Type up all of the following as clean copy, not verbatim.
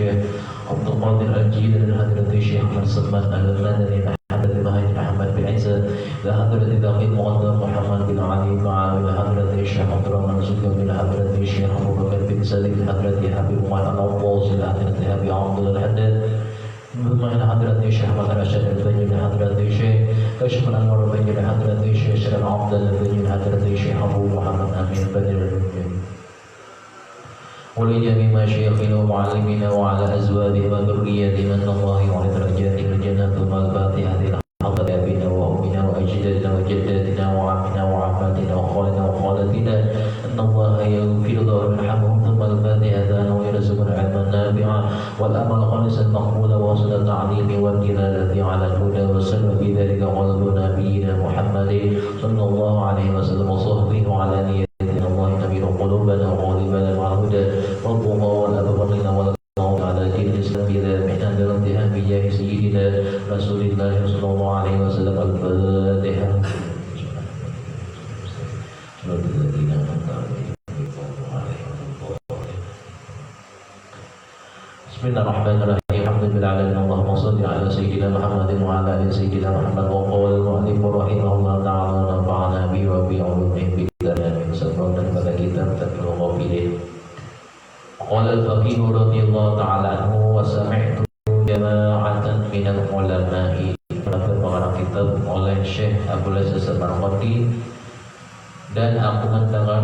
الشيخ عبد القادر الجيلاني إلى حضرة الشيخ أحمد سلمان المدني إلى حضرة المهندس أحمد بن عيسى إلى حضرة الداخل مقدم محمد بن علي معاوية إلى حضرة الشيخ عبد الرحمن الزكريا إلى حضرة الشيخ أبو بكر بن سالم إلى حضرة حبيب محمد العباس إلى حضرة حبيب عبد الله الحداد ثم إلى حضرة الشيخ أحمد رشاد البني إلى حضرة الشيخ كشف الأنوار البني إلى حضرة الشيخ شرف عبد الله البني إلى حضرة الشيخ أبو محمد أمين بدر ولجميع مشايخنا ومعلمينا وعلى أزواجهم وذرياتهم أن الله يعلي درجاتهم الجنة ثم الفاتحة لحضرة أبينا وأمنا وأجدادنا وجداتنا وعمنا وعماتنا وخالنا وخالاتنا أن الله يغفر لهم ويرحمهم ثم الفاتحة ويرزقنا علما نافعا والأمل خالصا مقبولا وصل التعليم والدلالة على الهدى وسلم في ذلك قلب نبينا محمد صلى الله عليه وسلم وصحبه وعلى نيتنا الله ينبير قلوبنا وغالبنا مع الهدى والضوء والأبغضنا والموت على دين الإسلام إذا محنا لرمتها بجاه سيدنا رسول الله صلى الله عليه وسلم الفاتحة Bismillahirrahmanirrahim. Alhamdulillahirabbil alamin. Allahumma shalli ala sayyidina Muhammadin wa ala ali sayyidina Muhammad wa qala al-mu'allif rahimahullah ta'ala nafa'ana bi wa bi ulumihi billahi min sabran pada kitab Tafsirul Ghafilin. Qala al-faqih radhiyallahu ta'ala anhu wa sami'tu jama'atan min al-ulama'i. Pengarang kitab oleh Syekh Abdul Aziz Al-Marqati dan aku mendengar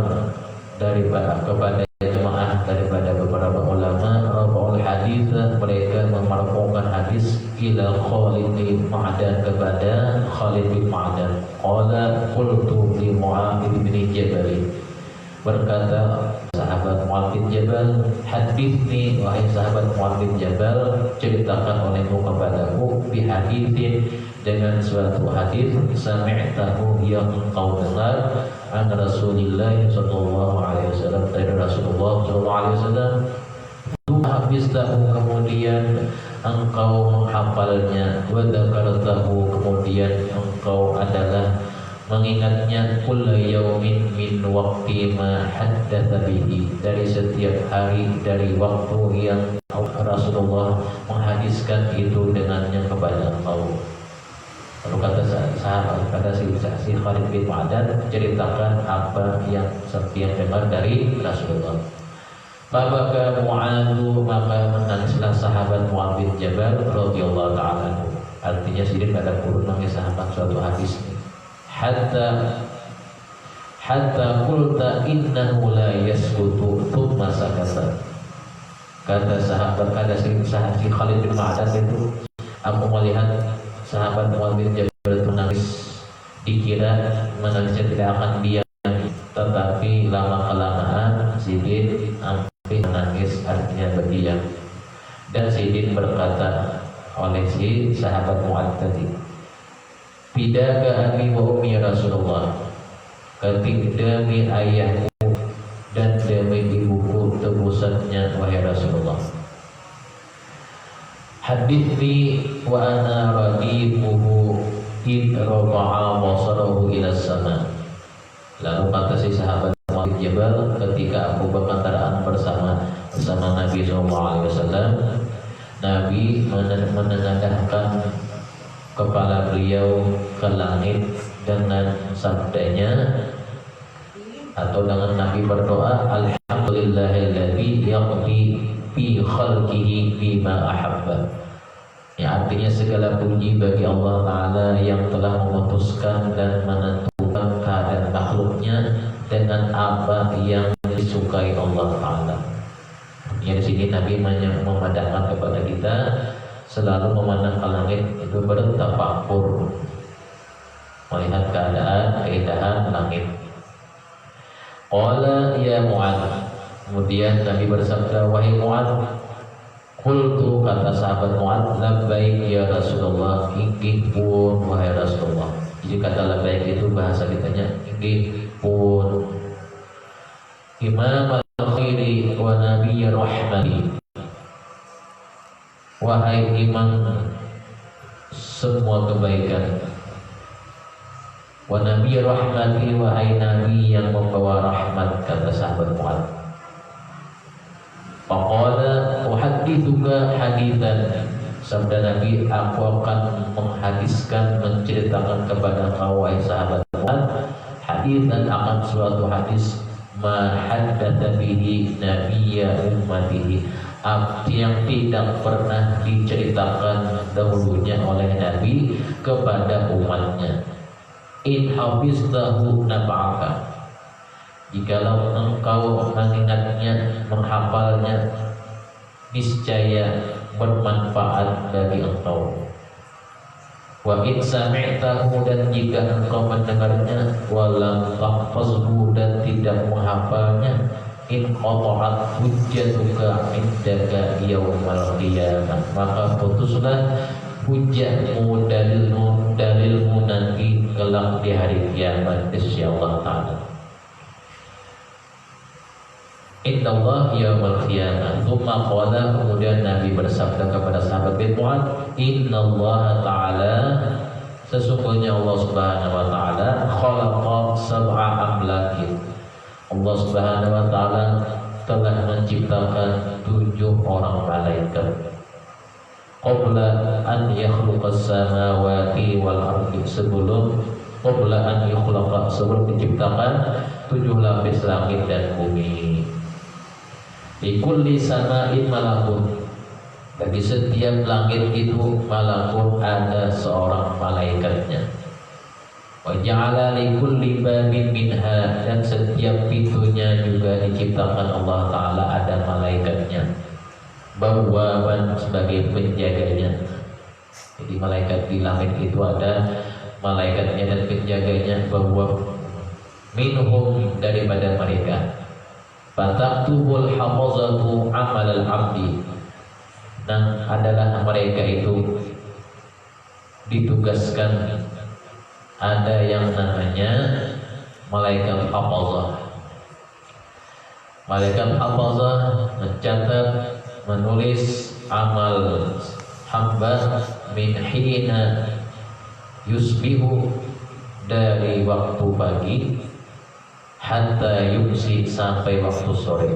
kepada jemaah daripada beberapa ulama rabbul hadis mereka memarfu'kan hadis ila Khalid bin Ma'dan kepada Khalid bin Ma'dan qala qultu li Mu'adz bin Jabal berkata sahabat Mu'adz bin Jabal hadithni wahai sahabat Mu'adz bin Jabal ceritakan olehmu kepadaku bi haditsin dengan suatu hadis sami'tahu yang engkau dengar an Rasulillah sallallahu alaihi wasallam dari Rasulullah sallallahu alaihi wasallam habis tahu kemudian engkau menghafalnya wa dzakartahu kemudian engkau adalah mengingatnya kulla yaumin min waqti ma haddatsa bihi dari setiap hari dari waktu yang Rasulullah menghadiskan itu dengannya kepada engkau. Lalu kata sahabat, kata si Khalid bin Ma'dan, ceritakan apa yang setia dengar dari Rasulullah. Maka Mu'adz maka menangislah sahabat Mu'adz bin Jabal radhiyallahu ta'ala anhu. Artinya sidik ada kurun nangis sahabat suatu hadis. Hatta qulta innahu la yasqutu thumma sakata. Kata sahabat si Khalid bin Ma'dan itu, aku melihat sahabat Mu'adz bin Jabal itu menangis, dikira menangisnya tidak akan diam, tetapi lama-kelamaan Sidin sampai menangis artinya berdiam. Dan Sidin berkata oleh si sahabat Mu'adz tadi, bidaka abi wa ummi Rasulullah, ketik demi ayahku dan demi ibuku tebusannya wahai Rasulullah. Hadithni wa ana radifuhu id rafa'a basarahu ila sama. Lalu kata si sahabat Mu'adz bin Jabal ketika aku berkendaraan bersama Nabi SAW, Nabi menengadahkan kepala beliau ke langit dengan sabdanya atau dengan Nabi berdoa alhamdulillahilladzi yaqdi fi khalqihi bima ahabba. Ya, artinya segala puji bagi Allah Ta'ala yang telah memutuskan dan menentukan keadaan makhluknya dengan apa yang disukai Allah Ta'ala. Ya, di sini Nabi memandangkan kepada kita selalu memandang ke langit itu bertafakur, melihat keadaan keindahan langit. Qala ya Mu'adz, kemudian Nabi bersabda, wahai Mu'adz, qultu kata sahabat Mu'adz, labbaik ya Rasulullah, inggih pun wahai Rasulullah. Jadi kata labbaik itu bahasa kitanya inggih pun. Imam al-khairi wa nabiy rahmani, wahai imam semua kebaikan, wa nabiy rahmati, wahai nabi yang membawa rahmat, kata sahabat Mu'adz. Faqala uhaddithuka hadithan, sabda Nabi, aku akan menghadiskan, menceritakan kepada kau wahai sahabat Muhammad, hadithan, akan suatu hadis, ma haddatsa bihi nabiyya ummatihi, yang tidak pernah diceritakan dahulunya oleh Nabi kepada umatnya. In hafiztahu nafa'aka, jikalau engkau mengingatnya, menghafalnya, niscaya bermanfaat bagi engkau. Wa in sami'tahu, dan jika engkau mendengarnya, walam tahfazhu, dan tidak menghafalnya, in qata'at hujjatuka indaka yaumal qiyamah, maka putuslah hujjahmu, dalilmu nanti kelak di hari kiamat insyaallah ta'ala. Innallaha yaumal qiyamah. Tsumma qala, kemudian Nabi bersabda kepada sahabat Mu'adz, innallaha ta'ala, sesungguhnya Allah Subhanahu wa ta'ala, khalaqa sab'a amlakin, Allah Subhanahu wa ta'ala telah menciptakan 7 orang malaikat. Qabla an yakhluqas samawati wal ardi, sebelum diciptakan 7 lapis langit dan bumi. Di kulli sama'in malakun, bagi setiap langit itu malakun, ada seorang malaikatnya. Wa ja'ala li kulli babin minha, dan setiap pintunya juga diciptakan Allah Ta'ala ada malaikatnya. Bawaban, sebagai penjaganya. Jadi malaikat di langit itu ada malaikatnya dan penjaganya. Bawab minhum, daripada mereka. Fataktubul hafazatu amal al-abdi, dan adalah mereka itu ditugaskan, ada yang namanya malaikat hafazah. Malaikat hafazah mencatat, menulis amal hamba min hina yusbihu, dari waktu pagi, hatta yumsi, sampai waktu sore.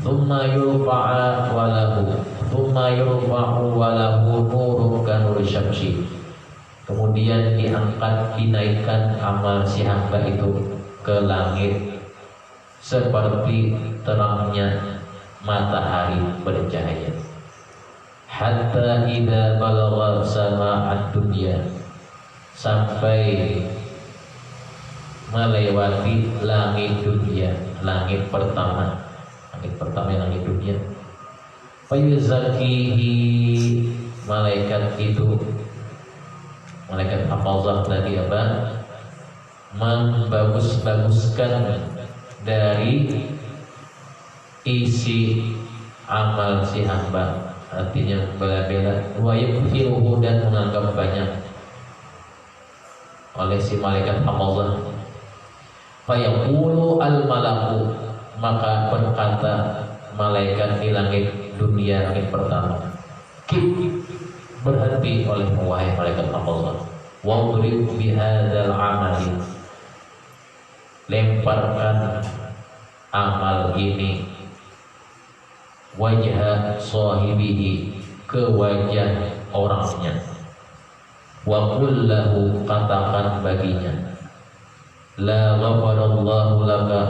Thumma yurfa'u walahu nurun kanur syamsi, kemudian diangkat, dinaikkan amal si hamba itu ke langit seperti terangnya matahari bercahaya. Hatta idza balagha sama'ad dunya, sampai melewati langit dunia, langit pertama langit dunia. Fayuzakihi, malaikat itu, malaikat hafazah tadi apa? Membagus-baguskan dari isi amal si hamba, artinya bela-bela, wa yukfiruhu, dan menganggap banyak oleh si malaikat hafazah. Fayaqulu al-malaku, maka berkata malaikat di langit dunia, langit pertama, berhenti oleh wahai malaikat hafazah, wadrib bihadzal amali, lemparkan amal ini, wajah sahibihi, ke wajah orangnya, wa qul lahu, katakan baginya, la ghafarallahu laka,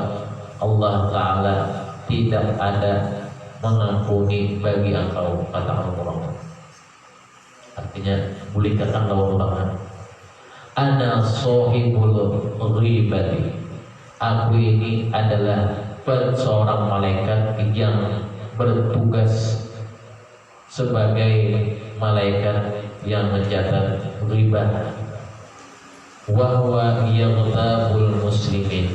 Allah Ta'ala tidak ada mengampuni bagi engkau, katakan orang. Artinya bolehkan Allah, ana sohibul ghibati, aku ini adalah seorang malaikat yang bertugas sebagai malaikat yang mencatat ghibah. Wa huwa yaghtabul muslimin,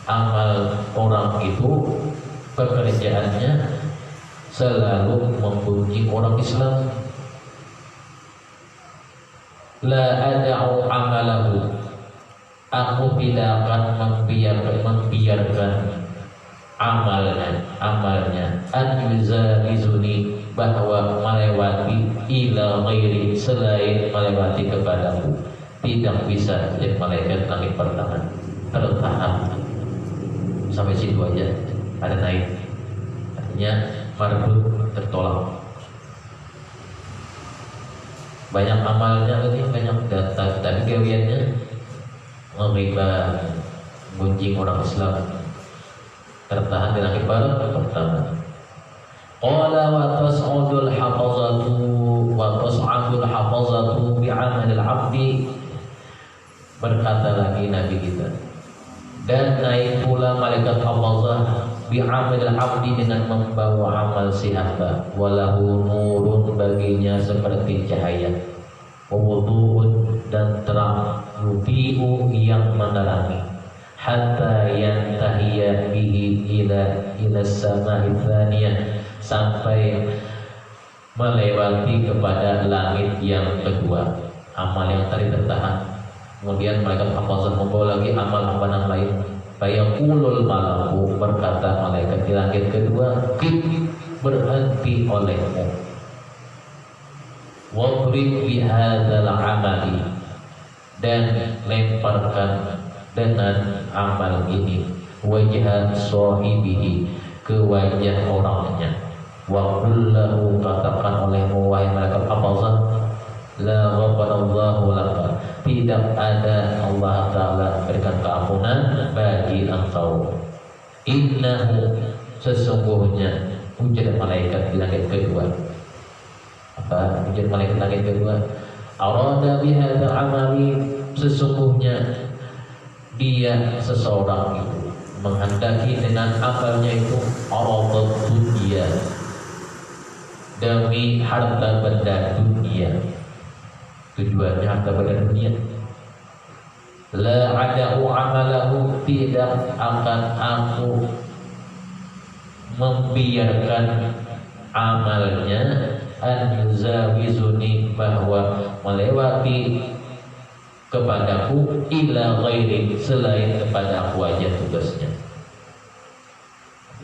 amal orang itu, pekerjaannya selalu memuji orang Islam. La ada'u amalahu, aku tidak akan membiarkan amalnya an yuzalizuni, bahwa melewati ila ghairi, selain melewati kepadaku. Tidak bisa jadi malaikat langit pertama, tertahan sampai situ aja, ada naik. hukumnya mardud, tertolak. Banyak amalnya ini, banyak data, tapi gawiannya menghibah, gunjing orang Islam, tertahan di langit barat pertama. Qala wa tas'udul hafazatu bi'amalil abdi. Berkata lagi Nabi kita, dan naik pula malaikat hafazah bi'amalil abdi dengan membawa amal si hamba, walahu nurun, baginya seperti cahaya, wudu'un, dan terang, yubi'u, yang menerangi, hatta yantahiya bihi ila sama'i tsaniyah, sampai melewati kepada langit yang kedua. Amal yang tadi tertahan, kemudian malaikat hafazah membawa lagi amal-amalan lain. Fayaqulul malaku, berkata malaikat di langit kedua, berhenti olehmu, wadrib bihadzal amali, dan lemparkan dengan amal ini wajah sahibihi, ke wajah orangnya. Wa qul lahu, katakan olehmu wahai malaikat hafazah, la ghafarallahu laka, tidak ada Allah Ta'ala berikan keampunan bagi engkau. Innahu, sesungguhnya, ujar malaikat di langit kedua. Apa ujar malaikat langit kedua? Arada bihadzal amali, sesungguhnya dia seseorang itu menghendaki dengan amalnya itu aradat dunia, demi harta benda dunia. Tujuannya harta benda dunia. La ada'u amalahu, tidak akan aku membiarkan amalnya an yuzawizuni, bahwa melewati kepadaku, ila ghairi, selain kepada aku aja tugasnya.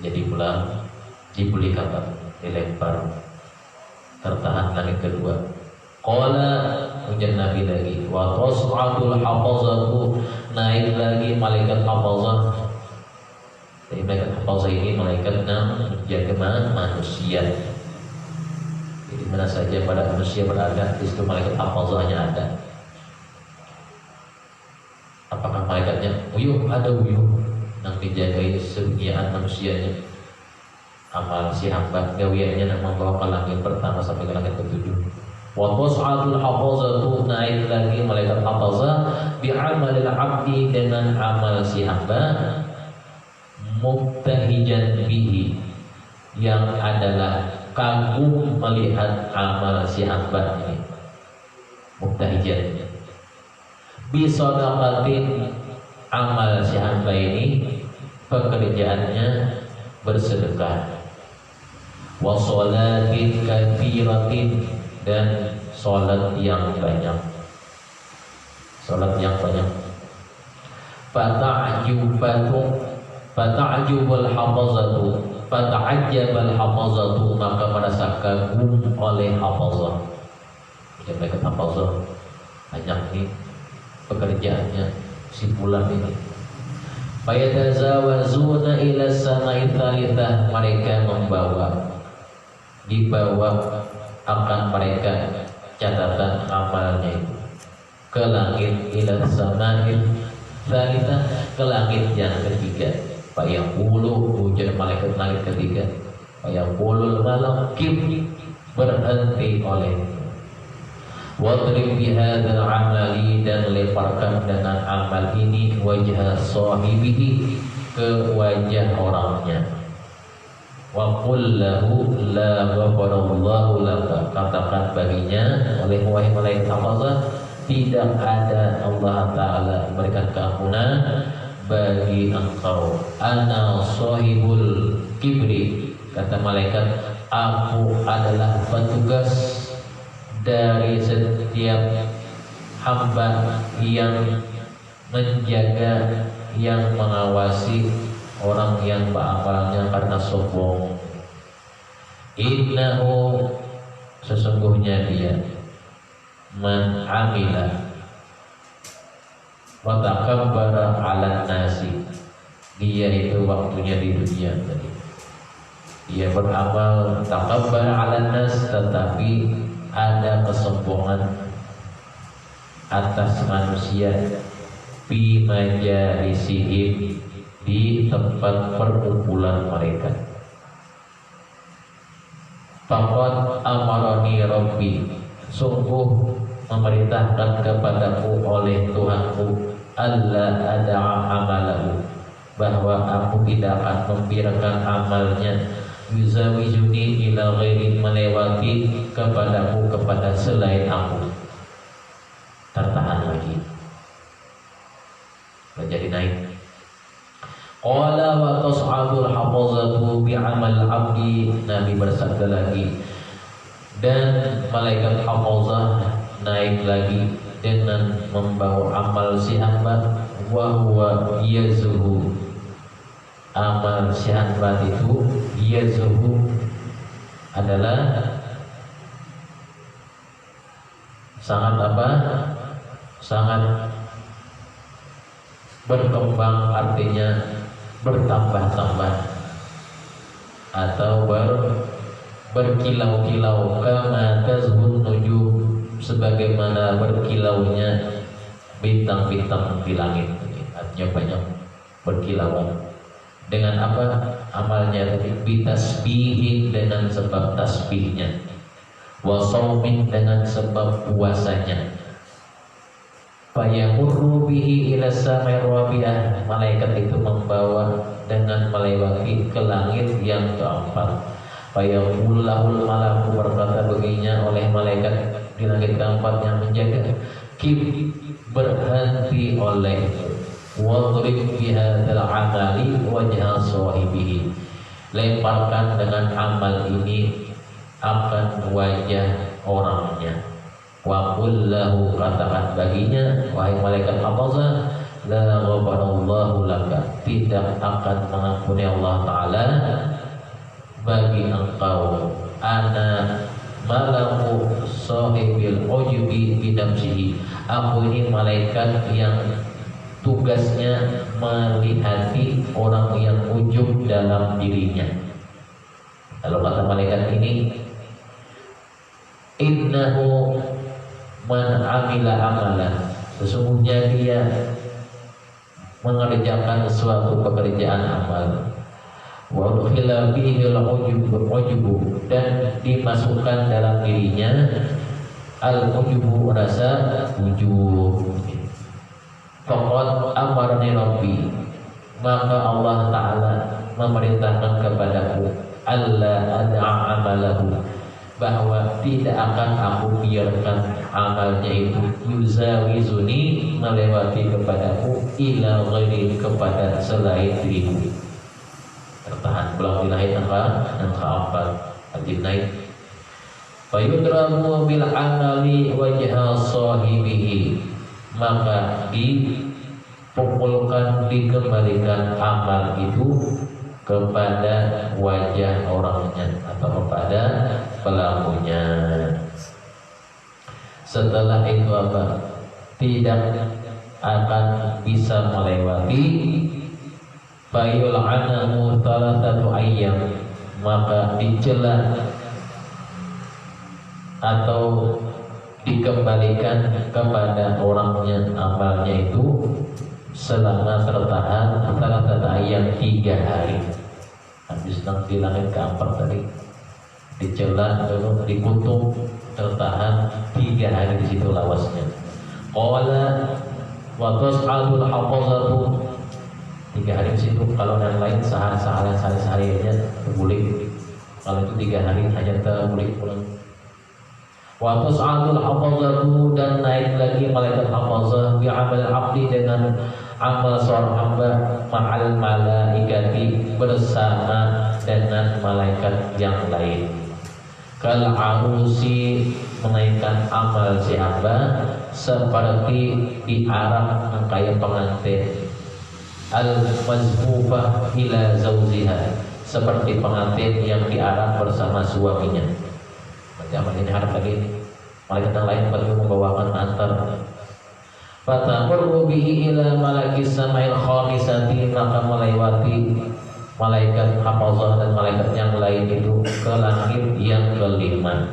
Jadi pulang dibeli kabar, dilempar, tertahan langit kedua. Qala, ujar Nabi lagi, wa tas'adul hafazatu, naik lagi malaikat hafazah. Jadi malaikat hafazah ini malaikat yang menjaga manusia. Jadi mana saja pada manusia berada, di situ malaikat hafazahnya ada. Apakah malaikatnya uyuh? Ada uyuh yang dijagai seduniaan manusianya. Amal si hamba gawiannya yang membawa ke langit pertama sampai ke langit ketujuh. Wa tas'adul hafazatu, naik lagi malaikat hafazah bi'amalil abdi, dengan amal si hamba, mubtahijan bihi, yang adalah kagum melihat amal si hamba ini. Mubtahijan bisadaqatin, amal si hamba ini pekerjaannya bersedekah, wa sholatin katsiratin, dan sholat yang banyak. Sholat yang banyak. Fata'ajjubal hafazatu, fata'ajjabal hafazatu, maka merasa kagum oleh hafazah. Jadi mereka hafazah banyak nih pekerjaannya si bulan ini. Fayatazawazuna ila sama'i tsalitsah, mereka dibawa akan mereka catatan amalnya itu ke langit, ila sama'i tsalitsah, ke langit yang ketiga. Fayaqulu, ujar malaikat langit ketiga, fayaqulul malak, berhenti oleh, wadrib bihadzal amali, dan lemparkan dengan amal ini wajah sahibihi, ke wajah orangnya. Wa qul lahu la ghafarallahu laka, katakan baginya oleh wahai malaikat hafazah, tidak ada Allah Ta'ala memberikan keampunan bagi engkau. Ana sahibul kibri, kata malaikat, aku adalah petugas dari setiap hamba yang menjaga, yang mengawasi orang yang beramalnya karena sombong. Innahu, sesungguhnya dia, man amila wa takabbara 'alan nasi, dia itu waktunya di dunia tadi, ia beramal takabbal 'alan nas, tetapi ada kesombongan atas manusia fi majalisihim, di tempat perkumpulan mereka. Faqad amarani rabbi, sungguh memerintahkan kepadaku oleh Tuhanku, alla ada'a amalahu, bahwa aku tidak akan membiarkan amalnya, yuzawijuni ila ghairi, melewati kepadaku kepada selain aku. Tertahan lagi, menjadi naik. Qala wa tas'adul hafazatu bi'amal abdi, Nabi bersabda lagi, dan malaikat hafazah naik lagi dengan membawa amal si hamba, wa huwa yazuhu, amal si hamba itu yazuhu adalah sangat apa? Sangat berkembang, artinya bertambah-tambah atau berkilau-kilau, kama tazhun nujum, sebagaimana berkilaunya bintang-bintang di langit. Artinya banyak berkilauan. Dengan apa amalnya tadi? Bitasbihin, dengan sebab tasbihnya, wa shaumin, dengan sebab puasanya. Fayamurru bihi ila samai rabi'ah, malaikat itu membawa dengan melewati ke langit yang keempat. Fayaqul lahul malaku, berkata baginya oleh malaikat di langit keempat yang menjaga, kim, berhenti olehmu, wadrib bihadzal amali wajha sahibihi, lemparkan dengan amal ini akan wajah orangnya. Wa qul lahu, katakan baginya wahai malaikat hafazah, la ghafarallahu laka, tidak akan mengampuni Allah Ta'ala bagi engkau, ana malaku sahibil ujubi binafsihi, aku ini malaikat yang tugasnya melihati orang yang ujub dalam dirinya. Lalu kata malaikat ini, innahu man amila amalan, sesungguhnya dia mengerjakan suatu pekerjaan amal, wa udkhila bihi al-ujubu, dan dimasukkan dalam dirinya al-ujubu, rasa ujub. Faqad amarni rabbi, maka Allah Ta'ala memerintahkan kepadaku, alla ad'a amalahu, bahwa tidak akan aku biarkan amalnya itu yuzawizuni, melewati kepadaku, ila ghairi, kepada selain diriku. Tertahan pulang ilahi yang keempat, ajib naik. Fayudramu bil amali wajha sahibihi, maka dipukulkan, dikembalikan amal itu kepada wajah orangnya atau kepada pelakunya. Setelah itu apa? Tidak akan bisa melewati. Fayul'anahu thalathatu ayyam, maka dicela atau dikembalikan kepada orangnya amalnya itu selama tertahan thalathatu ayyam, 3 hari. Habis di langit keempat tadi dicela, lalu dikutuk, tertahan 3 hari di situ lawasnya. Qala wa tas'alul hafazatu, 3 hari di situ. Kalau yang lain sehari aja terbulik, kalau itu 3 hari hanya terbulik pulang. Wa tas'alul hafazatu, dan naik lagi malaikat hafazah bi amal abdi, dengan amal seorang hamba, ma'al malaikati, bersama dengan malaikat yang lain. Kal arusi, menaikkan amal si hamba seperti diarak kayak pengantin. Al mazbufah ila zauziha, seperti pengantin yang diarak bersama suaminya. Berarti amal ini harap lagi malaikat yang lain perlu membawakan antar. Fatamurru bihi ila malakis samail khamisati, maka melewati malaikat hafazah dan malaikat yang lain itu ke langit yang kelima.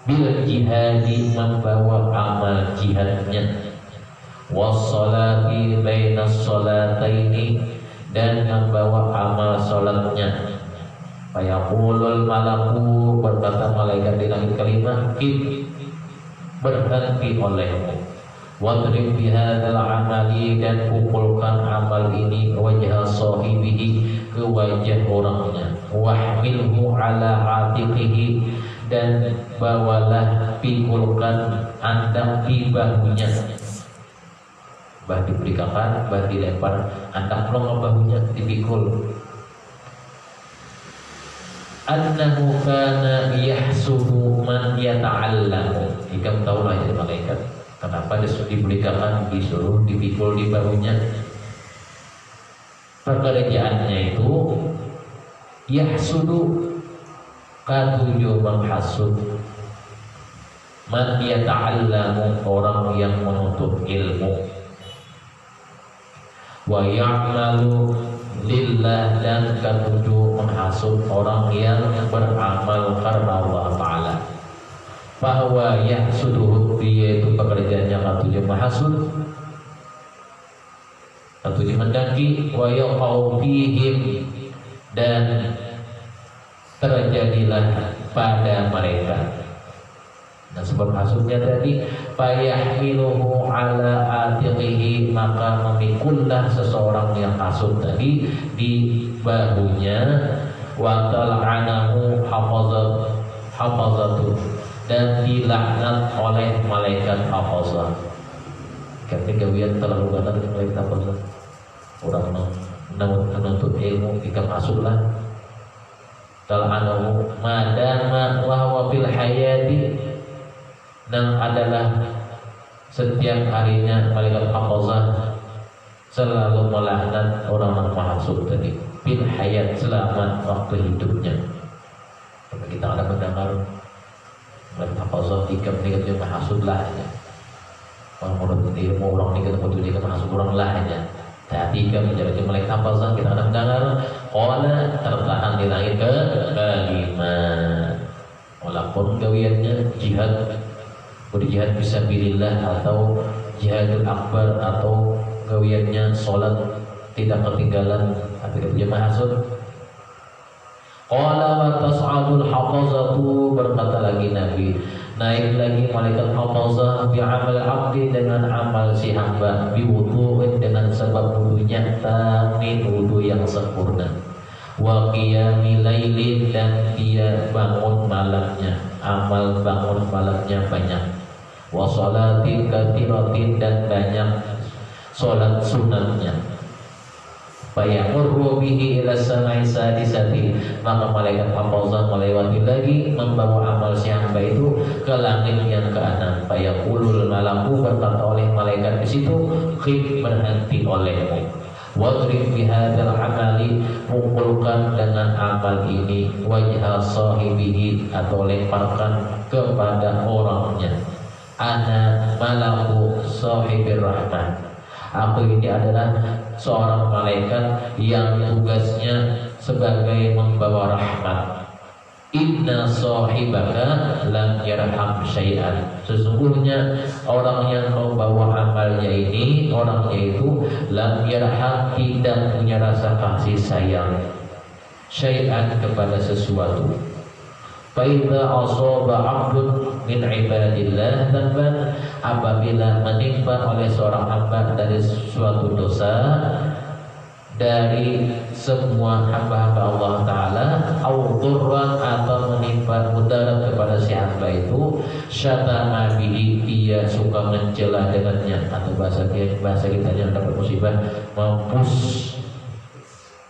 Bil jihadi, membawa amal jihadnya, wassalati bainas salataini, dan membawa amal salatnya. Fayaqulul malaku, berkata malaikat di langit kelima, kif, berhenti olehmu, wadrib bihadzal amali, dan pukulkan amal ini wajah sahibihi, ke wajah orangnya, wahmilhu ala atiqihi, dan bawalah, pikulkan andak di bahunya. Bah diberikan, bah dilempar, andak long bahunya dipikul. Annahu kana yahsudu man yata'allamu. Kamu tahu lah itu malaikat kenapa diberikan, disuruh dipikul di bahunya. Pekerjaannya itu yahsudu, katujuh menghasut, man yata'allamu, orang yang menuntut ilmu, wa ya'malu lillah, dan ketujuh menghasut orang yang beramal karena Allah Ta'ala. Bahwa yahsuduhu, dia itu pekerjaannya ketujuh menghasut, ketujuh mendaki, wa yaqau fihim, dan terjadilah pada mereka. Nah, sebab hasudnya tadi, fayahmiluhu ala atiqihi, maka memikullah seseorang yang hasud tadi di bahunya, wa tal'anahu hafazatu, dan dilaknat oleh malaikat hafazah. Ketika gawian terlalu banyak malaikat hafazah, orang menuntut ilmu jika hasudlah. Tal'anahu madama wa huwa fil hayati, dan adalah setiap harinya malaikat hafazah selalu melaknat orang yang menghasut tadi bil hayat, selama waktu hidupnya. Karena kita ada mendengar malaikat hafazah jika meninggal menghasut lah aja. Orang menurut ilmu orang ini ketemu dia menghasut orang lah aja. Tapi jika menjadi malaikat hafazah kita ada mendengar qala, tertahan di langit ke kelima. Walaupun gawiannya jihad, berjihad fisabilillah atau jihadul akbar, atau gawiannya sholat tidak ketinggalan, tapi jemaah hasud. Qala wa tas'adul hafazatu, berkata lagi Nabi, naik lagi malaikat hafazah bi amal abdi, dengan amal si hamba, bi wudu'in, dengan sebab wudunya, tamin, wudu yang sempurna, wa qiyami lailin, dan dia bangun malamnya, amal bangun malamnya banyak, wa sholatin katsiratin, dan banyak sholat sunatnya. Fayamurru bihi ila samai sadisati, maka malaikat hafazah melewati lagi, membawa amal si hamba itu ke langit yang ke-6. Fayaqulul malaku, berkata oleh malaikat di situ, khif, berhenti olehmu, wadrib bihadzal amali, pukulkan dengan amal ini, wajha sahibihi, atau lemparkan kepada orangnya. Ana malaku sahibir rahman, aku ini adalah seorang malaikat yang tugasnya sebagai membawa rahmat. Inna sahibaka lam yarham syai'an, sesungguhnya orang yang membawa amalnya ini, orangnya itu lam yarham, tidak punya rasa kasih sayang, syai'an, kepada sesuatu. Faidza asaba 'abdun min ibadillah dzamban, apabila menimpa oleh seorang hamba dari suatu dosa dari semua hamba-hamba Allah Ta'ala, au dhurran, atau menimpa mudarat kepada si hamba itu, syatama bihi, dia suka mencela dengannya, atau bahasa kita yang dapat musibah, mampus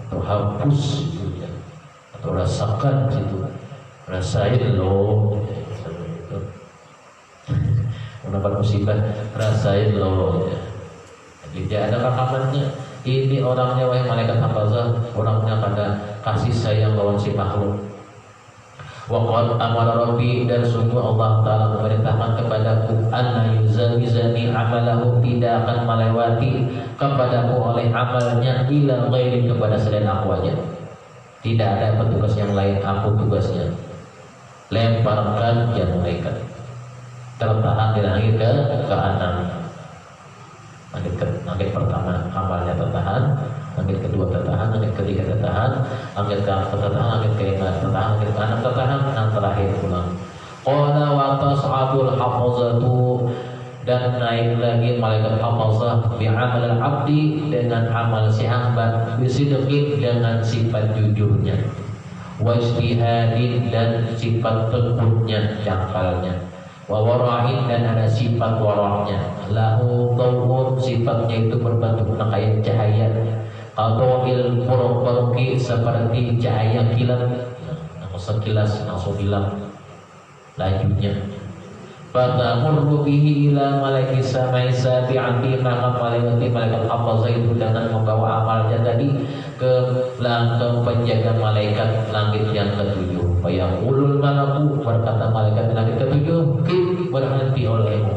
atau hapus gitu, atau rasakan situ, rasain loh, mendapat musibah, rasain loh. Jadi ada rekamannya. Ini orangnya wahai malaikat hafazah, orangnya pada kasih sayang lawan si makhluk. Waqad amara Rabbi, dan sungguh Allah Ta'ala memerintahkan kepadaku anna yuzawizani amalahu, tidak akan melewati kepadaku oleh amalnya ila ghairi, kepada selain aku aja. Tidak ada petugas yang lain, aku tugasnya lemparkan yang malaikat, tertahan di langit ke-6. Langit pertama amalnya tertahan, langit kedua tertahan, langit ketiga tertahan, langit keempat tertahan, langit kelima tertahan, langit keenam tertahan, yang terakhir pulang. Qala wa tas'adul hafazatu, dan naik lagi malaikat hafazah bi amal al-abdi, dengan amal si hamba, bisidqin, dengan sifat jujurnya, wa ijtihadin, dan sifat tekunnya, jangkalnya, wa wara'in, dan ada sifat wara'nya, lahu tawun, sifatnya itu berbentuk kayak cahaya, qadawil murabbarqi, seperti cahaya kilat, sekilas langsung hilang lajunya. Fatamurru bihi ila malaiki samai sabi'ati, maka malaikat hafazah itu dengan membawa amalnya tadi ke penjaga malaikat langit yang ketujuh. Fayaqulul malaku, berkata malaikat langit ketujuh, berhenti olehmu,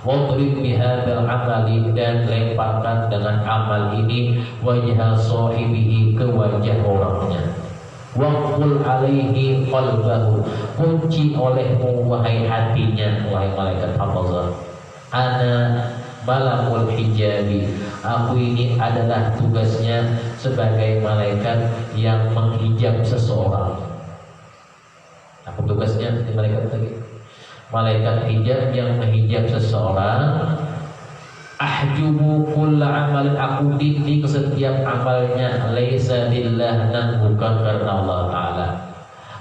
wadrib bihadzal amali, dan lemparkan dengan amal ini wajah sahibihi, ke wajah orangnya. Waqul alaihi qalbahu, kunci olehmu wahai hatinya, wahai malaikat hafazah. Ana malakul hijabi, aku ini adalah tugasnya sebagai malaikat yang menghijab seseorang. Aku tugasnya di malaikat tadi, malaikat hijab yang menghijab seseorang. Ahjubu kulla amalin, aku dinding setiap amalnya, laisa billah, dan bukan karena Allah Ta'ala.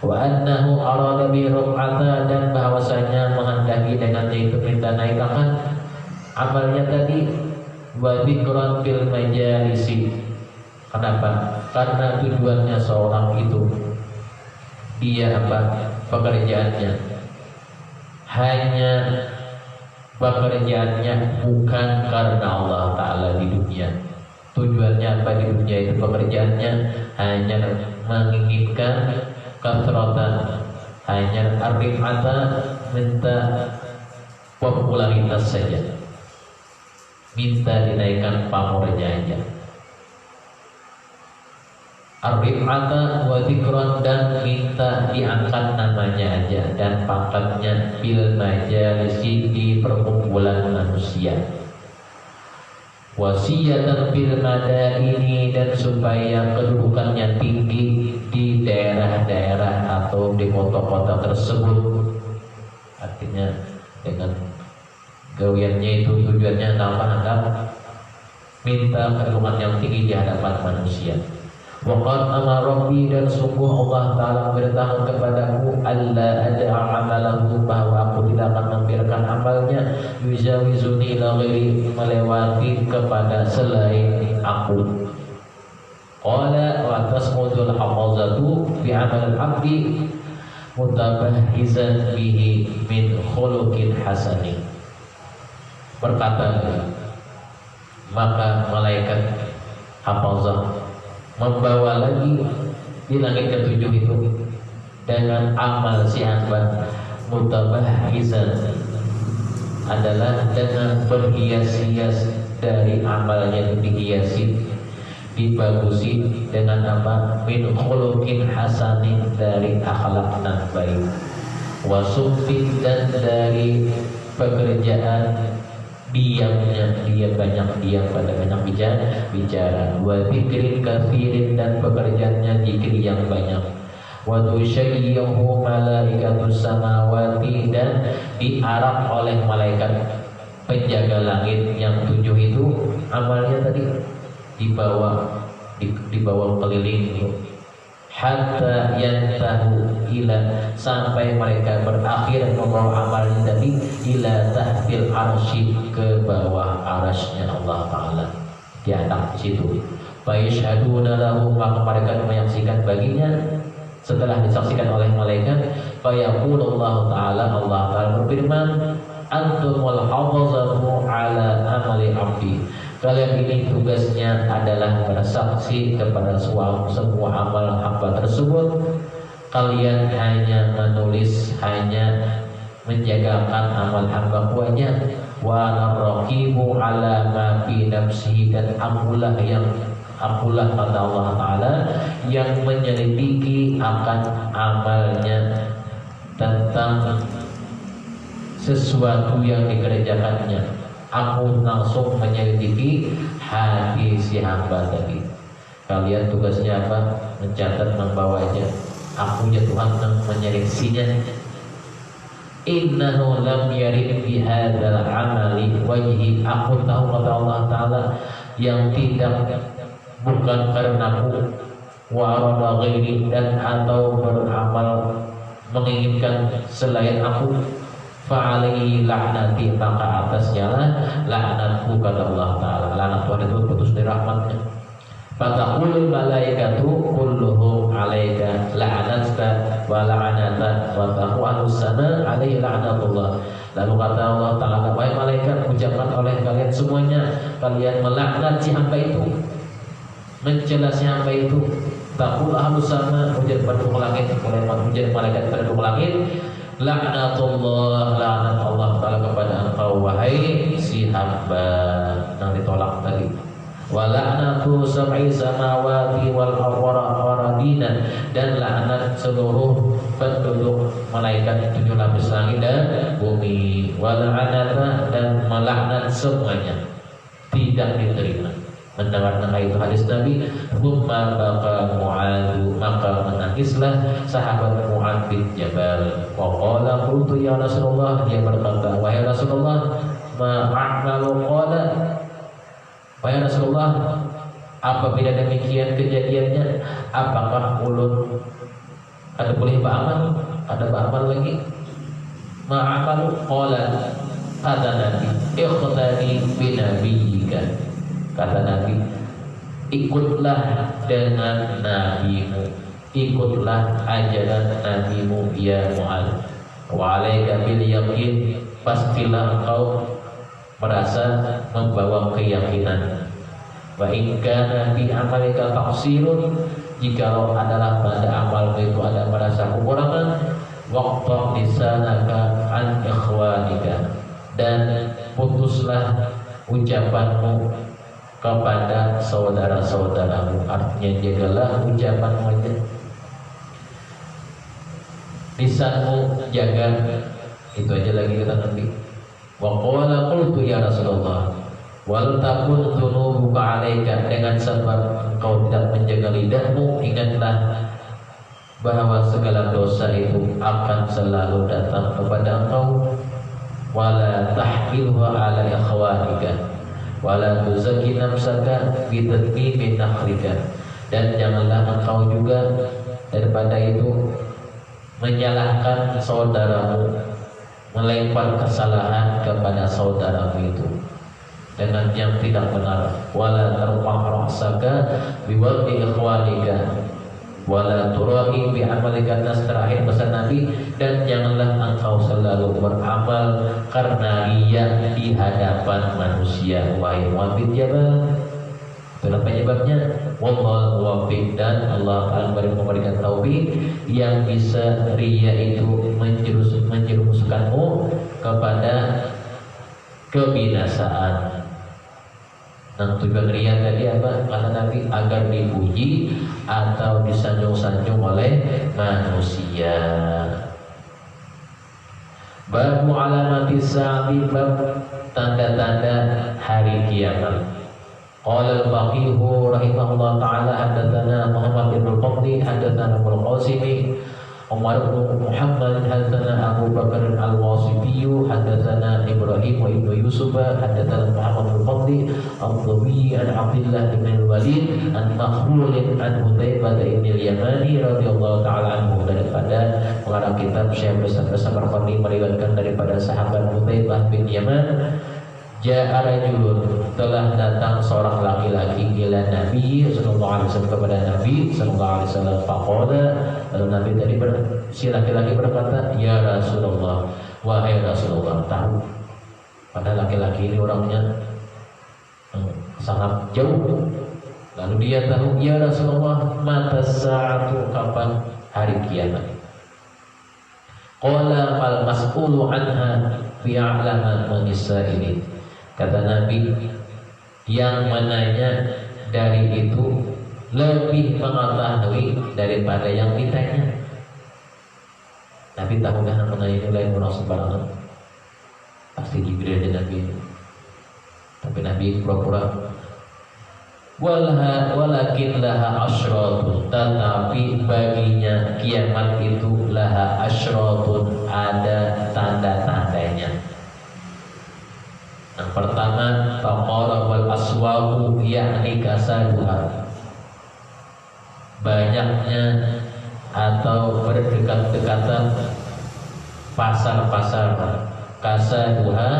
Wa annahu arada bi ruf'ata, dan bahwasanya menghendaki dengan itu minta naikkan amalnya tadi. Wa dzikran fil majalisi, kenapa? Karena tujuannya seorang itu, dia apa? Pekerjaannya hanya pekerjaannya bukan karena Allah Ta'ala di dunia. Tujuannya apa di dunia itu? Pekerjaannya hanya menginginkan kasratan, hanya arifata, minta popularitas saja, minta dinaikkan pamornya aja. Arifata wa dzikran, dan minta diangkat namanya aja dan pangkatnya, bil majalisi, di perkumpulan manusia. Wasiyatan bil madaini, dan supaya kedudukannya tinggi di daerah-daerah atau di kota-kota tersebut. Artinya dengan gawiannya itu tujuannya apa? Minta kedudukan yang tinggi di hadapan manusia. Waqad amara Rabbi, dan sungguh Allah Ta'ala memerintahkan kepadaku alla ad'a amalahu, bahwa aku tidak akan membiarkan amalnya yuzawizuni ila ghairi, melewati kepada selain aku. Qala wa tasmudul hafazatu bi amal al-abdi mutabahhizan bihi min khuluqin hasanin. Berkata, maka malaikat hafazah membawa lagi di langit ketujuh itu dengan amal si hamba, mutabahhizan adalah dengan berhias-hias dari amalnya, itu dihiasi, dibagusi dengan apa? Min khuluqin hasanin, dari akhlak yang baik, wasufin, dan dari pekerjaan diamnya, dia banyak diam, pada banyak bicara, wa dzikrin katsirin, dan pekerjaannya zikir yang banyak, wa tusyayyihu malaikatus samawati, dan diarak oleh malaikat penjaga langit yang tujuh itu, amalnya tadi dibawa keliling hatta yantahu ila, sampai mereka berakhir membawa amalnya tadi ila tahtil arsy, ke bawah arasy-Nya Allah Ta'ala, di atas situ. Fa yashhaduna lahu, maka mereka menyaksikan baginya. Setelah disaksikan oleh malaikat, fa yaqulullahu Ta'ala, Allah Ta'ala berfirman, antumul hafazatu ala amali abdi, kalian ini tugasnya adalah bersaksi kepada semua amal hamba tersebut. kalian hanya menulis, hanya menjagakan amal hamba kuanya. Wa ar-raqibu ala ma fi nafsihi, dan akulah kata Allah Ta'ala yang menyelidiki akan amalnya tentang sesuatu yang dikerjakannya. Aku langsung menyelidiki hati si hamba tadi. Kalian tugasnya apa? Mencatat, membawanya. Aku ya Tuhan yang menyeleksinya. Innahu lam yarid bi hadzal amali wajhi. Aku tahu kata Allah Ta'ala yang tidak, bukan karenaku, wa arada ghairi, dan atau beramal menginginkan selain aku, fa'alaihi la'nati, maka atasnya lah laknatku kata Allah Ta'ala. Laknat Tuhan itu putus dari rahmatnya. Fataqulul malaikatu kulluhum alaika la'anasta wa la'anata wa taqwalus sana alaihi la'natullah. Lalu kata Allah Ta'ala, wahai malaikat, ucapkan oleh kalian semuanya, kalian melaknat si hamba itu, mencela si hamba itu. Taqul ahlus sama, ujar penduduk langit, ujar malaikat penduduk langit, laknatullah, laknat Allah Ta'ala kepada engkau wahai si hamba yang ditolak tadi. Wa laknatu sab'i samawati wal aradina, dan laknat seluruh penduduk malaikat 7 lapis langit dan bumi. Wa laknata, dan melaknat semuanya, tidak diterima. Mendengar itu hadis Nabi, thumma baqa Mu'adz, maka menangislah sahabat Mu'adz bin Jabal. Wa qala qultu ya Rasulullah, dia berkata, wahai Rasulullah, ma'amalu qala, wahai Rasulullah, apabila demikian kejadiannya, apakah ulun ada boleh beramal, ada beramal lagi? Ma'amalu qala, kata Nabi, iqtadi binabiyyika, kata Nabi, ikutlah dengan nabimu, ikutlah ajaran nabimu ya Mu'adz. Wa alaika bil yaqin, pastilah engkau merasa membawa keyakinan. Wa in kana fi amalika taqsirun, jikalau adalah pada amalmu itu ada merasa kekurangan, waqta lisanaka an ikhwanika, dan putuslah ucapanmu kepada saudara-saudaramu. Artinya jagalah ucapanmu aja, lisanmu jaga, itu aja lagi kata Nabi. Wa qala qultu ya Rasulullah, wal takun dhunubuka 'alaika, dengan sebab engkau tidak menjaga lidahmu, ingatlah bahwa segala dosa itu akan selalu datang kepada engkau. Wala tahmilhu 'ala ikhwanika wala tuzakki nafsaka bi tadmimi nakhrika, dan janganlah engkau juga daripada itu menyalahkan saudaramu, melempar kesalahan kepada saudaramu itu dengan yang tidak benar. Wala tarfa'u ra'saka biwad'i ikhwanika wala turahi bi amalika nas, terakhir pesan Nabi, dan janganlah engkau selalu beramal karena riya di hadapan manusia. Wahai Mu'adz bin Jabal, itulah penyebabnya. Wallahu muwaffiq, dan Allah akan memberikan taufik yang bisa riya itu menjerumuskanmu kepada kebinasaan. Nah, tujuan riya tadi apa? Kata Nabi, agar dipuji atau disanjung-sanjung oleh manusia. Bab alamati sa'ati, bab tanda-tanda hari kiamat. Qala al-Faqihu rahimahullah ta'ala, haddatsana Muhammad bin al-Fadli, haddatsana al-Qasimi, Umar bin Muhammad, haddatsana Abu Bakar al-Wasiti, haddatsana Ibrahim wa ibnu Yusuf, haddatsana Muhammad bin Fadli al-Dhabi an Abdullah bin al-Walid an Makhlul an Hudzaifah bin al-Yamani radhiyallahu ta'ala anhu. Daripada pengarang kitab Syekh Samarqandi meriwayatkan daripada sahabat Hudzaifah bin Yaman, ja'a rajulun, telah datang seorang laki-laki ila Nabi sallallahu alaihi wasallam, kepada Nabi sallallahu alaihi wasallam. Faqala, lalu Nabi tadi si laki-laki berkata, ya Rasulullah, wahai Rasulullah. Tahu pada laki-laki ini orangnya sangat jauh. Lalu dia tahu, ya Rasulullah, mata sa'atu, kapan hari kiamat. Qala fal mas'ulu anha bi'a'lama ini. Kata Nabi, yang menanya dari itu lebih mengetahui daripada yang ditanya. Nabi tahu kan yang menanya itu lain orang sembarangan. Pasti Jibril dan Nabi. Tapi Nabi pura-pura. Walakin laha asyratun, tetapi baginya kiamat itu laha asyratun, ada tanda-tandanya. Yang pertama, taqarabal aswaqu, yakni kasaduha, banyaknya atau berdekatan pasar-pasar. Kasaduha,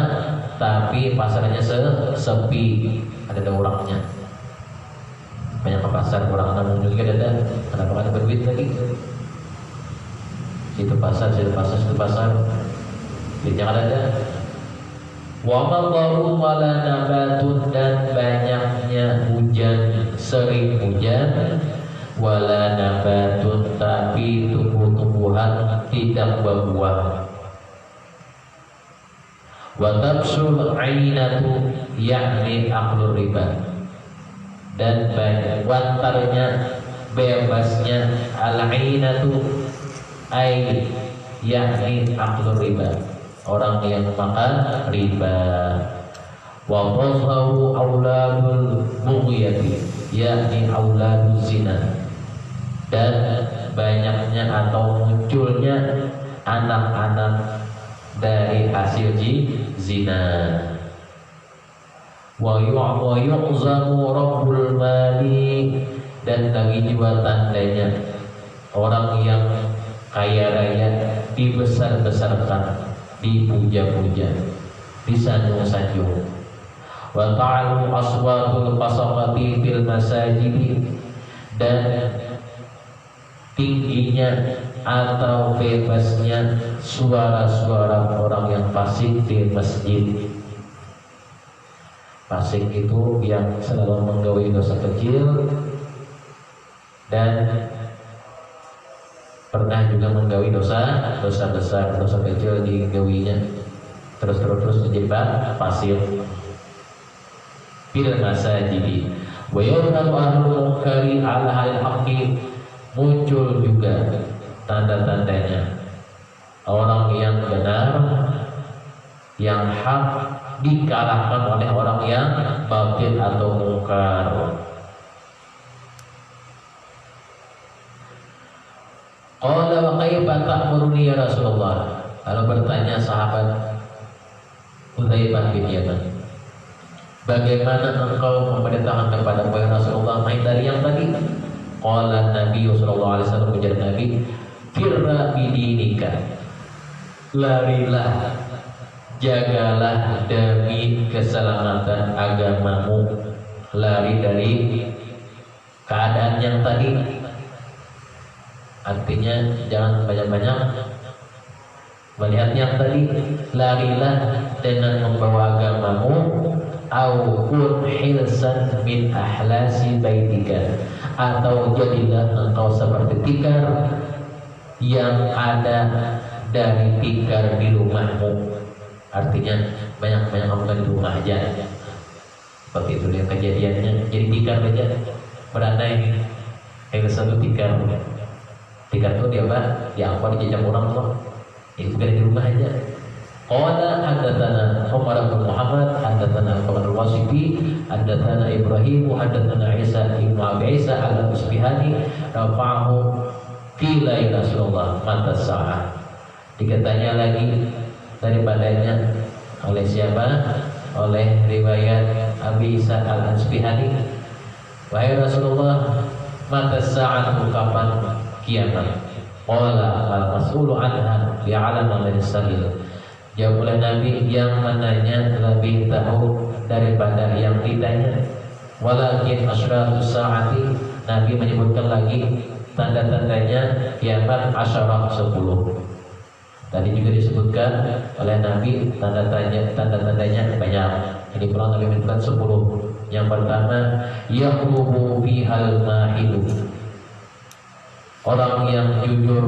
tapi pasarnya sepi, ada orangnya. Banyak ke pasar, orang namun juga ada kadang-kadang berduit lagi. Situ pasar, situ pasar, jangan ada. Wa madaru wala nabatun, dan banyaknya hujan, sering hujan, wala nabatun, tapi tumbuh-tumbuhan tidak berbuah. Wa tabsul ainatu, yakni aklur riba, dan banyak wantarnya, bebasnya al-ainatu ay yakni aklur riba, orang yang makan riba. Wa tazharu auladul bughyati, yakni auladuz zina, dan banyaknya atau munculnya anak-anak dari hasil zina. Wa yu'zamu rabbul mali, dan bagi juga tandanya orang yang kaya raya dibesar-besarkan, dipuja-puja, disanjung-sanjung. Wa ta'alu aswatul fasaqati fil masajid, dan tingginya atau bebasnya suara-suara orang yang fasik di masjid. Fasik itu yang selalu menggawi dosa kecil dan pernah juga menggawi dosa besar, dosa kecil digawinya terus terjebak fasik. Bil masajid wa yawmal munkari ala al-haqqi, muncul juga tanda-tandanya orang yang benar, yang hak dikalahkan oleh orang yang batil atau mungkar. Qala wa kaifa ta'muruni ya Rasulullah, kalau bertanya sahabat Hudzaifah bin Yaman, bagaimana engkau memerintahkan kepada Rasulullah dari yang tadi? Qala Nabi sallallahu alaihi wasallam, ujar Nabi, firra bidinika, larilah, jagalah demi keselamatan agamamu, lari dari keadaan yang tadi. Artinya jangan banyak-banyak melihat yang tadi. Larilah dengan membawa agamamu, au kun hilsan min ahlasi baitika, atau jadilah engkau seperti tikar yang ada dari tikar di rumahmu. Artinya banyak-banyak amukan di rumah aja. Seperti itu lihat kejadiannya. Jadi tikar aja berandai satu tikar. Tikar itu dia apa? Ya apa dijajah orang tuh. Itu bukan di rumah aja. Qala haddatsana Umar bin Muhammad, haddatsana Al-Qamar al-Wasifi, haddatsana Ibrahim, haddatsana Isa bin Abi Isa al-Usbihani, rafa'ahu qila ya Rasulullah mata sa'ah. Dikatanya lagi daripadanya oleh siapa? Oleh riwayat Abi Isa al-Usbihani, wahai Rasulullah, mata sa'atu, kapan kiamat? Qala al-mas'ulu anha bi'alama min as-sa'il. Jawab oleh Nabi, yang menanya lebih tahu daripada yang ditanya. Walakin asyratus sa'ati, Nabi menyebutkan lagi tanda-tandanya kiamat asyarah 10. Tadi juga disebutkan oleh Nabi tanda-tandanya banyak. Jadi kurang Nabi menyebutkan 10. Yang pertama, yakhrubu fihal mahidu, Orang yang jujur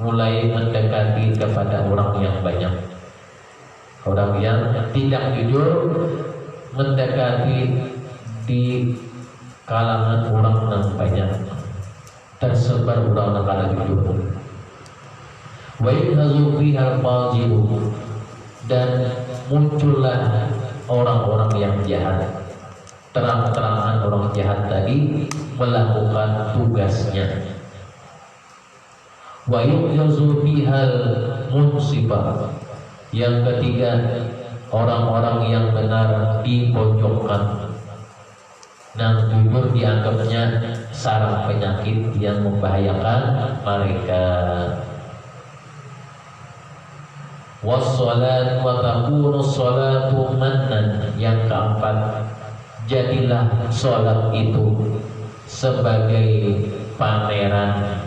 mulai mendekati kepada orang yang banyak. Orang yang tidak jujur mendekati di kalangan orang yang banyak, tersebar orang yang kada jujur. Wa yunhazu fihal fajiru, dan muncullah orang-orang yang jahat. Terang-terangan orang jahat tadi melakukan tugasnya. Wa yu'jazu bihal munsibah, yang ketiga orang-orang yang benar dipojokkan. Nah, jujur dianggapnya sarang penyakit yang membahayakan mereka. Wassalat wa takunu sholatu mannan, yang keempat, jadilah sholat itu sebagai pameran,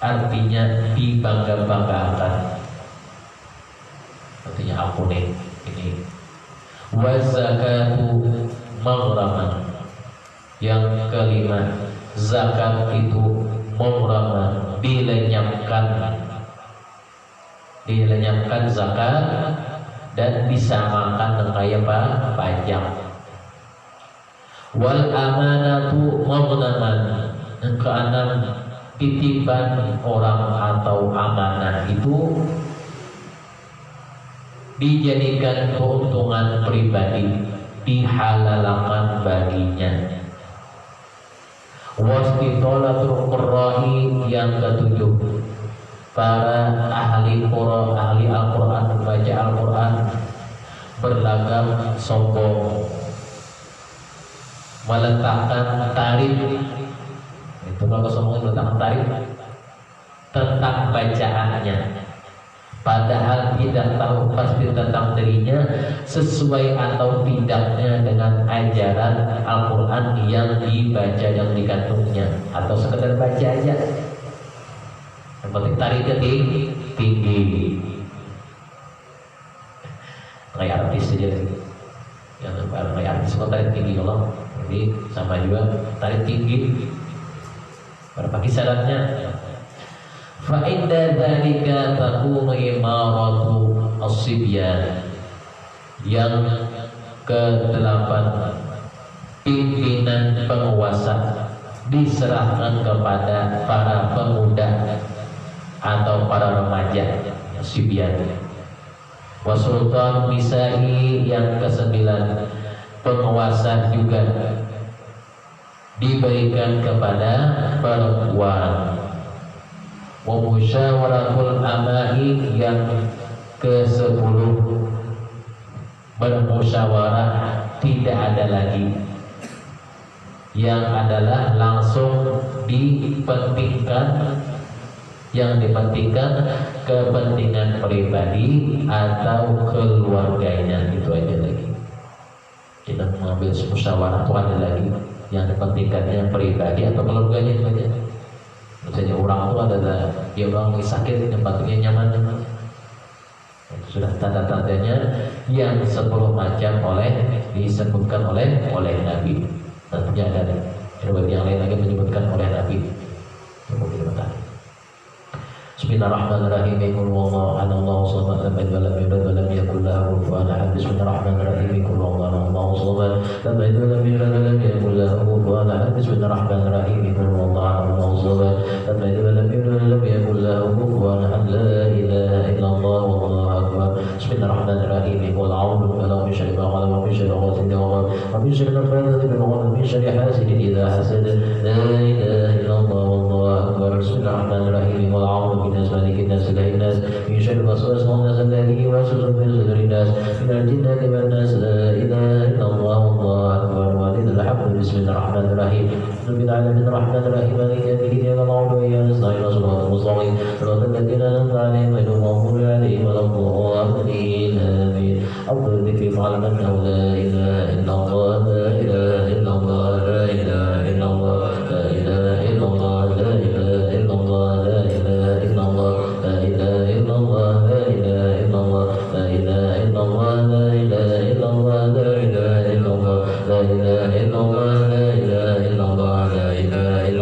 artinya dibangga-banggakan, artinya aku nih ini. Wa zakatu maghraman, yang kelima, zakat itu maghraman, dilenyapkan zakat dan disamakan dengan pajak. Wal amanatu maghnaman, yang keenam, titipan orang atau amanah itu dijadikan keuntungan pribadi, dihalalkan baginya. Wastitolatul qurra'i, yang ketujuh, para ahli Qur'an, ahli Al-Quran, membaca Al-Quran berlagak sombong, meletakkan tarif. Itu kalau sombong meletakkan tarif tentang bacaannya, padahal tidak tahu pasti tentang dirinya sesuai atau tidaknya dengan ajaran Al-Quran yang dibaca, yang dikandungnya, atau sekedar baca aja. Yang penting tariknya tinggi. Kayak artis aja, yang kayak artis kok tarik tinggi kalau, jadi sama juga tarik tinggi. Berapa kisarannya? Fa inda dzalika takunu imaratu as-sibyan, yang ke-8, pimpinan penguasa diserahkan kepada para pemuda atau para remaja, sibyan. Wa sultan nisa'i, yang ke-9, penguasa juga diberikan kepada perempuan. Wa musyawaratul amai, yang ke-10, bermusyawarah tidak ada lagi, yang adalah langsung dipentingkan, yang dipentingkan kepentingan pribadi atau keluarganya, itu aja lagi. Kita mengambil musyawarah itu ada lagi, yang dipentingkannya pribadi atau keluarganya, itu aja. Misalnya orang itu adalah dia orang yang sakit, yang batuknya nyaman, sudah tanda-tandanya yang 10 macam disebutkan oleh Nabi. Tentunya ada riwayat yang lain lagi menyebutkan oleh Nabi. Bismillahirrahmanirrahim. Qul huwallahu ahad, Allahu samad, lam yalid walam yulad walam yakul lahu kufuwan ahad. Bismillahirrahmanirrahim. Qul huwallahu ahad, Allahu samad, lam yalid walam yulad walam yakul lahu kufuwan ahad. Bismillahirrahmanirrahim. Qul huwallahu ahad, Allahu samad, lam yalid walam yulad walam yakul lahu kufuwan ahad. La ilaha illallah, wallahu akbar. Bismillahirrahmanirrahim. Qul a'udzu billahi min syarri ma khalaq, wa min syarri ghasiqin idza waqab, wa min syarri naffathati fil 'uqad, wa min syarri hasidin idza hasad. La ilaha illallah, wallahu akbar. Bismillahirrahmanirrahim. Qul a'udzu الناس مالك الناس إله الناس من شر الوسواس الخناس الذي يوسوس في صدور الناس من الجنة والناس. لا إله إلا الله، والله أكبر. ولله الحمد. بسم الله الرحمن الرحيم. رب العالمين الرحمن الرحيم مالك يوم الدين، إياك نعبد وإياك نستعين، صراط المستقيم صراط الذين أنعمت عليهم غير المغضوب عليهم ولا الضالين. آمين. أفضل الذكر فعلم أنه لا إله إلا الله، لا إله إلا الله، لا إله إلا الله، لا إله إلا الله، لا إله إلا الله، لا إله إلا الله، لا إله إلا الله، لا إله إلا الله، لا إله إلا الله، لا إله إلا الله، لا إله إلا الله، لا إله إلا الله، لا إله إلا الله، لا إله إلا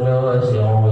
جل واسع